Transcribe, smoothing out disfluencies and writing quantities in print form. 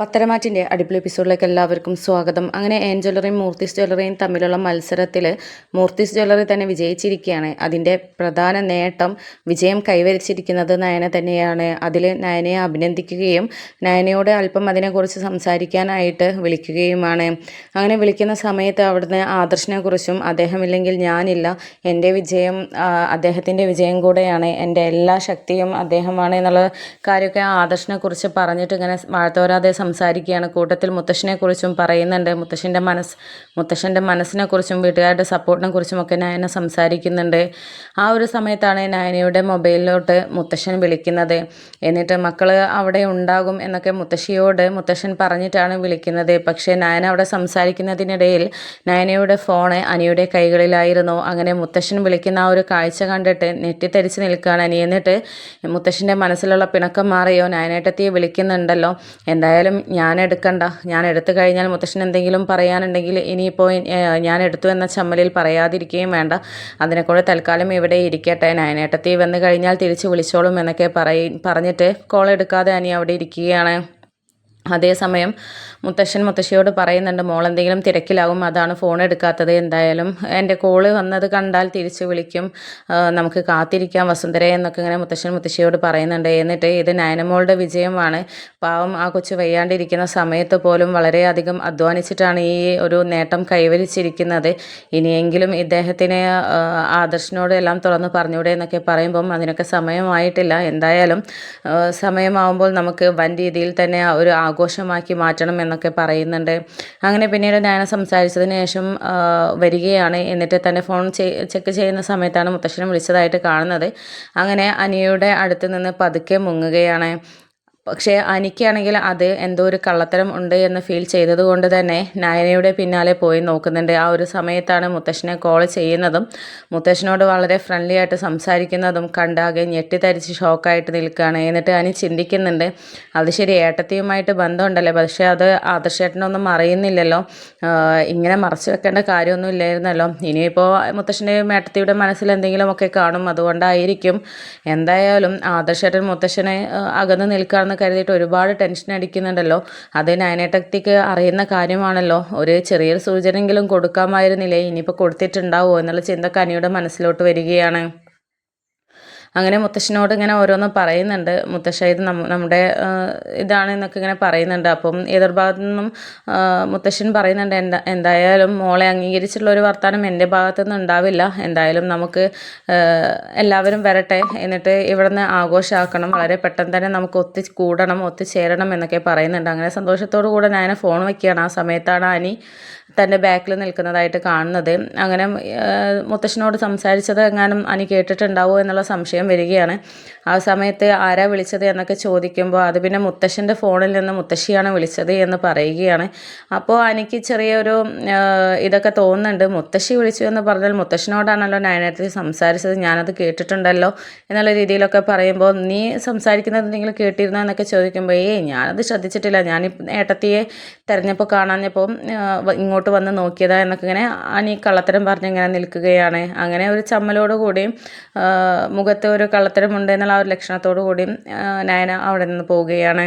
പത്തരമാറ്റിൻ്റെ അടിപൊളി എപ്പിസോഡിലേക്ക് എല്ലാവർക്കും സ്വാഗതം. അങ്ങനെ ജ്വല്ലറിയും മൂർത്തിസ് ജ്വല്ലറിയും തമ്മിലുള്ള മത്സരത്തിൽ മൂർത്തിസ് ജ്വല്ലറി തന്നെ വിജയിച്ചിരിക്കുകയാണ്. അതിൻ്റെ പ്രധാന നേട്ടം വിജയം കൈവരിച്ചിരിക്കുന്നത് നയന തന്നെയാണ്. അതിൽ നയനയെ അഭിനന്ദിക്കുകയും നയനയോട് അല്പം അതിനെക്കുറിച്ച് സംസാരിക്കാനായിട്ട് വിളിക്കുകയുമാണ്. അങ്ങനെ വിളിക്കുന്ന സമയത്ത് അവിടുന്ന് ആദർശിനെക്കുറിച്ചും അദ്ദേഹമില്ലെങ്കിൽ ഞാനില്ല, എൻ്റെ വിജയം അദ്ദേഹത്തിൻ്റെ വിജയം കൂടെയാണ്, എൻ്റെ എല്ലാ ശക്തിയും അദ്ദേഹമാണ് എന്നുള്ള കാര്യമൊക്കെ ആദർശിനെക്കുറിച്ച് പറഞ്ഞിട്ട് ഇങ്ങനെ വാഴ്ത്തോരാതെ സംസാരിക്കുകയാണ്. കൂട്ടത്തിൽ മുത്തശ്ശനെക്കുറിച്ചും പറയുന്നുണ്ട്. മുത്തശ്ശൻ്റെ മനസ്സിനെക്കുറിച്ചും വീട്ടുകാരുടെ സപ്പോർട്ടിനെ കുറിച്ചും ഒക്കെ നയന സംസാരിക്കുന്നുണ്ട്. ആ ഒരു സമയത്താണ് നയനയുടെ മൊബൈലിലോട്ട് മുത്തശ്ശൻ വിളിക്കുന്നത്. എന്നിട്ട് മക്കൾ അവിടെ ഉണ്ടാകും എന്നൊക്കെ മുത്തശ്ശൻ പറഞ്ഞിട്ടാണ് വിളിക്കുന്നത്. പക്ഷേ നയന അവിടെ സംസാരിക്കുന്നതിനിടയിൽ നയനയുടെ ഫോണ് അനിയുടെ കൈകളിലായിരുന്നു. അങ്ങനെ മുത്തശ്ശൻ വിളിക്കുന്ന ആ ഒരു കാഴ്ച കണ്ടിട്ട് നെറ്റിത്തരിച്ച് നിൽക്കുകയാണ് അനി. എന്നിട്ട് മുത്തശ്ശൻ്റെ മനസ്സിലുള്ള പിണക്കം മാറിയോ, നയനേട്ടത്തിയെ വിളിക്കുന്നുണ്ടല്ലോ, എന്തായാലും ഞാൻ എടുത്തു കഴിഞ്ഞാൽ മുത്തശ്ശൻ എന്തെങ്കിലും പറയാനുണ്ടെങ്കിൽ ഇനിയിപ്പോൾ ഞാൻ എടുത്തു എന്ന ചമ്മലിൽ പറയാതിരിക്കുകയും വേണ്ട, അതിനെക്കൂടെ തൽക്കാലം ഇവിടെ ഇരിക്കട്ടെ, നയനേട്ടത്തി വന്നു കഴിഞ്ഞാൽ തിരിച്ച് വിളിച്ചോളും എന്നൊക്കെ പറഞ്ഞിട്ട് കോൾ എടുക്കാതെ അനി അവിടെ ഇരിക്കുകയാണ്. അതേസമയം മുത്തശ്ശിയോട് പറയുന്നുണ്ട്, മോളെന്തെങ്കിലും തിരക്കിലാവും, അതാണ് ഫോൺ എടുക്കാത്തത്, എന്തായാലും എൻ്റെ കോള് വന്നത് കണ്ടാൽ തിരിച്ച് വിളിക്കും, നമുക്ക് കാത്തിരിക്കാം വസുന്ധര എന്നൊക്കെ ഇങ്ങനെ മുത്തശ്ശിയോട് പറയുന്നുണ്ട്. എന്നിട്ട് ഇത് നയനമോളുടെ വിജയമാണ്, പാവം ആ കൊച്ചു വയ്യാണ്ടിരിക്കുന്ന സമയത്ത് പോലും വളരെയധികം അധ്വാനിച്ചിട്ടാണ് ഈ ഒരു നേട്ടം കൈവരിച്ചിരിക്കുന്നത്, ഇനിയെങ്കിലും ഇദ്ദേഹത്തിന് ആദർശിനോട് എല്ലാം തുറന്ന് പറഞ്ഞൂടെ എന്നൊക്കെ പറയുമ്പം അതിനൊക്കെ സമയമായിട്ടില്ല, എന്തായാലും സമയമാവുമ്പോൾ നമുക്ക് വൻ രീതിയിൽ തന്നെ ഒരു ആഘോഷമാക്കി മാറ്റണം എന്നൊക്കെ പറയുന്നുണ്ട്. അങ്ങനെ പിന്നീട് നയന സംസാരിച്ചതിന് ശേഷം വരികയാണ്. എന്നിട്ട് തന്നെ ഫോൺ ചെക്ക് ചെയ്യുന്ന സമയത്താണ് മുത്തശ്ശനെ വിളിച്ചതായിട്ട് കാണുന്നത്. അങ്ങനെ അനിയുടെ അടുത്ത് നിന്ന് പതുക്കെ മുങ്ങുകയാണ്. പക്ഷേ അനിക്കാണെങ്കിൽ അത് എന്തോ ഒരു കള്ളത്തരം ഉണ്ട് എന്ന് ഫീൽ ചെയ്തതുകൊണ്ട് തന്നെ നയനയുടെ പിന്നാലെ പോയി നോക്കുന്നുണ്ട്. ആ ഒരു സമയത്താണ് മുത്തശ്ശനെ കോൾ ചെയ്യുന്നതും മുത്തശ്ശനോട് വളരെ ഫ്രണ്ട്ലി ആയിട്ട് സംസാരിക്കുന്നതും കണ്ടാകെ ഞെട്ടിത്തരിച്ച് ഷോക്കായിട്ട് നിൽക്കുകയാണ്. എന്നിട്ട് അനി ചിന്തിക്കുന്നുണ്ട്, അത് ശരി ഏട്ടത്തിയുമായിട്ട് ബന്ധമുണ്ടല്ലേ, പക്ഷേ അത് ആദർശേട്ടനൊന്നും അറിയുന്നില്ലല്ലോ, ഇങ്ങനെ മറച്ചു വെക്കേണ്ട കാര്യമൊന്നും ഇല്ലായിരുന്നല്ലോ, ഇനിയിപ്പോൾ മുത്തശ്ശൻ്റെയും ഏട്ടത്തിയുടെ മനസ്സിൽ എന്തെങ്കിലുമൊക്കെ കാണും, അതുകൊണ്ടായിരിക്കും. എന്തായാലും ആദർശേട്ടൻ മുത്തശ്ശനെ അകന്ന് നിൽക്കുകയാണെന്ന് കരുതിയിട്ട് ഒരുപാട് ടെൻഷൻ അടിക്കുന്നുണ്ടല്ലോ, അത് നയനേട്ടത്തിക്ക് അറിയുന്ന കാര്യമാണല്ലോ, ഒരു ചെറിയൊരു സൂചനയെങ്കിലും കൊടുക്കാമായിരുന്നില്ലേ, ഇനിയിപ്പോൾ കൊടുത്തിട്ടുണ്ടാവുമോ എന്നുള്ള ചിന്ത കനിയുടെ മനസ്സിലോട്ട് വരികയാണ്. അങ്ങനെ മുത്തശ്ശനോട് ഇങ്ങനെ ഓരോന്നും പറയുന്നുണ്ട്. മുത്തശ്ശ ഇത് നമ്മുടെ ഇതാണ് എന്നൊക്കെ ഇങ്ങനെ പറയുന്നുണ്ട്. അപ്പം എതിർഭാഗത്തു നിന്നും മുത്തശ്ശൻ പറയുന്നുണ്ട്, എന്തായാലും മോളെ അംഗീകരിച്ചിട്ടുള്ള ഒരു വർത്തമാനം എൻ്റെ ഭാഗത്തുനിന്ന് ഉണ്ടാവില്ല, എന്തായാലും നമുക്ക് എല്ലാവരും വരട്ടെ, എന്നിട്ട് ഇവിടുന്ന് ആഘോഷമാക്കണം, വളരെ പെട്ടെന്ന് തന്നെ നമുക്ക് ഒത്തുചേരണം എന്നൊക്കെ പറയുന്നുണ്ട്. അങ്ങനെ സന്തോഷത്തോടു കൂടെ ഞാൻ ഫോൺ വയ്ക്കുകയാണ്. ആ സമയത്താണ് അനി തൻ്റെ ബാക്കിൽ നിൽക്കുന്നതായിട്ട് കാണുന്നത്. അങ്ങനെ മുത്തശ്ശനോട് സംസാരിച്ചത് എങ്ങാനും അനി കേട്ടിട്ടുണ്ടാവുമോ എന്നുള്ള സംശയം വരികയാണ്. ആ സമയത്ത് ആരാ വിളിച്ചത് എന്നൊക്കെ ചോദിക്കുമ്പോൾ അത് പിന്നെ മുത്തശ്ശൻ്റെ ഫോണിൽ നിന്ന് മുത്തശ്ശിയാണ് വിളിച്ചത് എന്ന് പറയുകയാണ്. അപ്പോൾ എനിക്ക് ചെറിയൊരു ഇതൊക്കെ തോന്നുന്നുണ്ട്, മുത്തശ്ശി വിളിച്ചു എന്ന് പറഞ്ഞാൽ മുത്തശ്ശനോടാണല്ലോ നയനേട്ടത്തി സംസാരിച്ചത്, ഞാനത് കേട്ടിട്ടുണ്ടല്ലോ എന്നുള്ള രീതിയിലൊക്കെ പറയുമ്പോൾ നീ സംസാരിക്കുന്നത് എന്തെങ്കിലും കേട്ടിരുന്നോ എന്നൊക്കെ ചോദിക്കുമ്പോൾ ഞാനത് ശ്രദ്ധിച്ചിട്ടില്ല, ഞാൻ ഏട്ടത്തിയെ തിരഞ്ഞപ്പോൾ കാണാഞ്ഞപ്പോൾ ഇങ്ങോട്ട് വന്ന് നോക്കിയതാ എന്നൊക്കെ ഇങ്ങനെ അനി കള്ളത്തരം പറഞ്ഞ് ഇങ്ങനെ നിൽക്കുകയാണ്. അങ്ങനെ ഒരു ചമ്മലോടുകൂടിയും മുഖത്ത് ഒരു കള്ളത്തരമുണ്ട് എന്നുള്ള ആ ഒരു ലക്ഷണത്തോടു കൂടിയും നയന അവിടെ നിന്ന് പോവുകയാണ്.